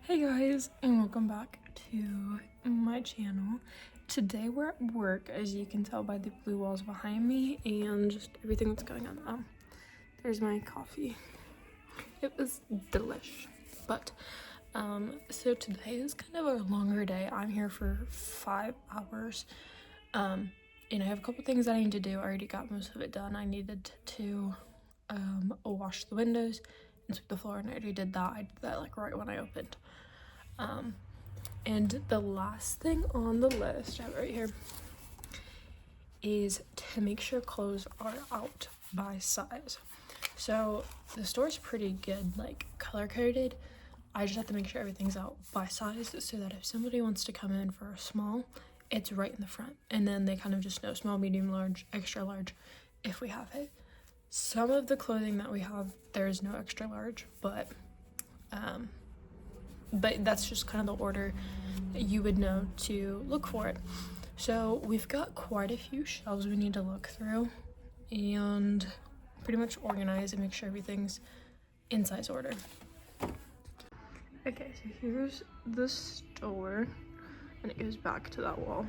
Hey guys, and welcome back to my channel. Today we're at work, as you can tell by the blue walls behind me and just everything that's going on. There's my coffee. It was delish. But so today is kind of a longer day. I'm here for 5 hours. And I have a couple things I need to do. I already got most of it done. I needed to wash the windows and sweep the floor, and I already did that. I did that like right when I opened. And the last thing on the list, I have it right here, is to make sure clothes are out by size. So the store's pretty good, like color coded. I just have to make sure everything's out by size so that if somebody wants to come in for a small, it's right in the front. And then they kind of just know small, medium, large, extra large if we have it. Some of the clothing that we have, there is no extra large, but that's just kind of the order you would know to look for it. So we've got quite a few shelves we need to look through and pretty much organize and make sure everything's in size order. Okay, so here's the store and it goes back to that wall.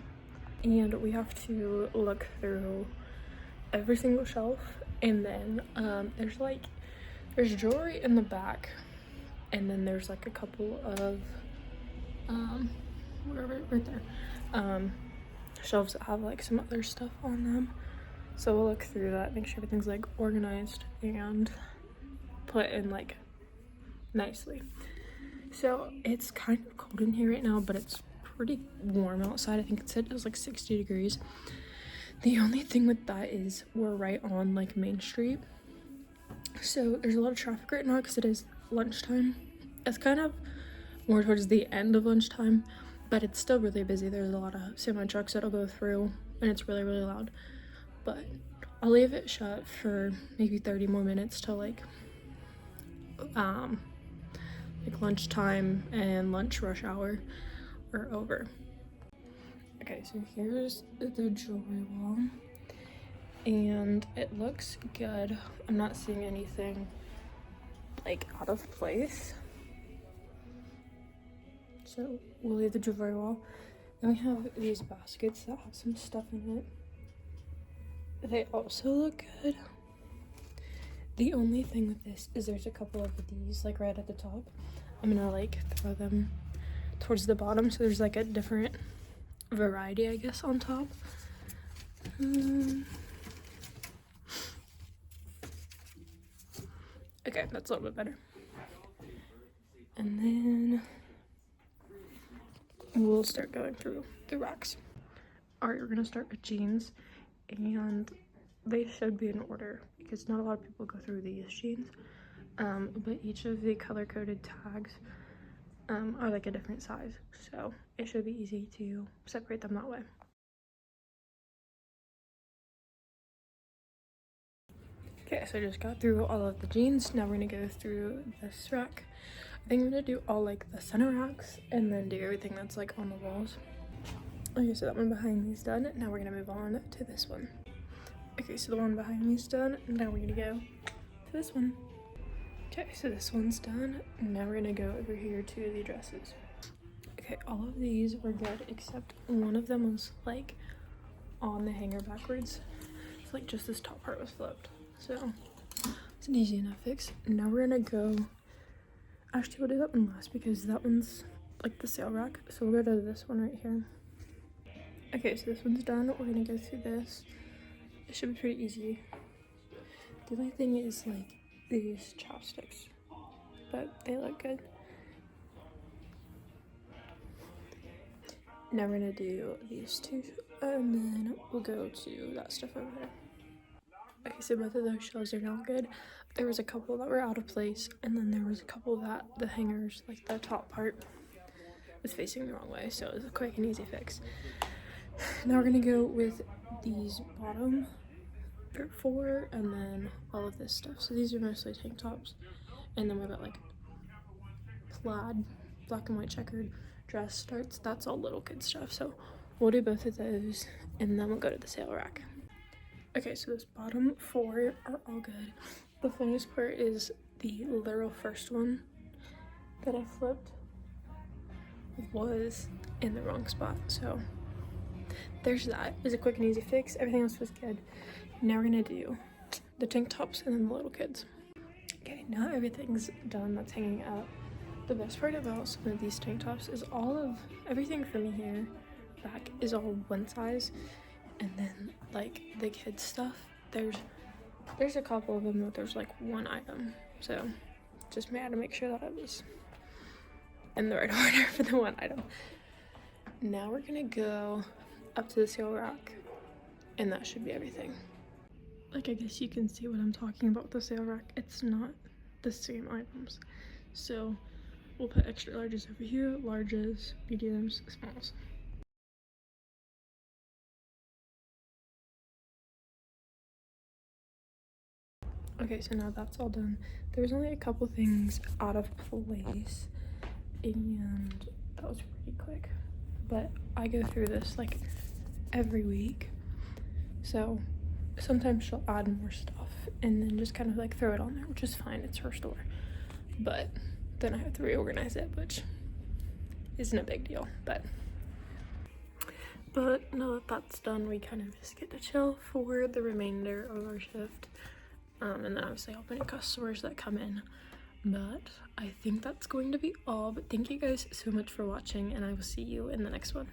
And we have to look through every single shelf, and then there's jewelry in the back, and then there's like a couple of right there, shelves that have like some other stuff on them. So we'll look through that, make sure everything's like organized and put in like nicely. So it's kind of cold in here right now, but it's pretty warm outside. I think it said it was like 60 degrees. The only thing with that is we're right on like Main Street, so there's a lot of traffic right now because it is lunchtime. It's kind of more towards the end of lunchtime, but it's still really busy. There's a lot of semi trucks that'll go through and it's really loud. But I'll leave it shut for maybe 30 more minutes till like lunchtime and lunch rush hour are over. Okay, so here's the jewelry wall and it looks good. I'm not seeing anything like out of place, so we'll leave the jewelry wall. Then we have these baskets that have some stuff in it. They also look good. The only thing with this is there's a couple of these like right at the top. I'm gonna like throw them towards the bottom so there's like a different variety, I guess, on top. Okay, that's a little bit better. And then we'll start going through the racks. All right, we're gonna start with jeans, and they should be in order because not a lot of people go through these jeans. But each of the color-coded tags are like a different size, so it should be easy to separate them that way. Okay, so I just got through all of the jeans. Now we're gonna go through this rack. I think I'm gonna do all like the center racks and then do everything that's like on the walls. Okay, so that one behind me is done. Now we're gonna move on to this one. Okay, so the one behind me is done. Now we're gonna go to this one. Okay, so this one's done. Now we're gonna go over here to the dresses. Okay, all of these were good except one of them was like on the hanger backwards. It's like just this top part was flipped. So it's an easy enough fix. Now we're gonna go, actually we'll do that one last because that one's like the sale rack. So we'll go to this one right here. Okay, so this one's done. We're gonna go through this. It should be pretty easy. The only thing is like these chopsticks, but they look good. Now we're gonna do these two and then we'll go to that stuff over there. Okay, so both of those shelves are now good. There was a couple that were out of place, and then there was a couple that the hangers, like the top part, was facing the wrong way, so it was a quick and easy fix. Now we're gonna go with these bottom 4 and then all of this stuff. So these are mostly tank tops, and then we've got like plaid, black and white checkered dress starts. That's all little kid stuff, so we'll do both of those and then we'll go to the sale rack. Okay, so those bottom 4 are all good. The funniest part is the literal first one that I flipped. was in the wrong spot. So there's that. It was a quick and easy fix. Everything else was good. Now we're gonna do the tank tops and then the little kids. Okay, now everything's done that's hanging up. The best part about some of these tank tops is all of everything from here back is all one size, and then like the kids stuff, there's a couple of them that there's like one item, so just had to make sure that it was in the right order for the one item. Now we're gonna go up to the sale rack, and that should be everything. Like, I guess you can see what I'm talking about with the sale rack. It's not the same items, so we'll put extra larges over here, larges, mediums, smalls. Okay, so now that's all done. There was only a couple things out of place, and that was pretty quick. But I go through this like every week, so sometimes she'll add more stuff and then just kind of like throw it on there, which is fine. It's her store. But then I have to reorganize it, which isn't a big deal. But now that that's done, we kind of just get to chill for the remainder of our shift. And then obviously help any customers that come in. But I think that's going to be all. But thank you guys so much for watching, and I will see you in the next one.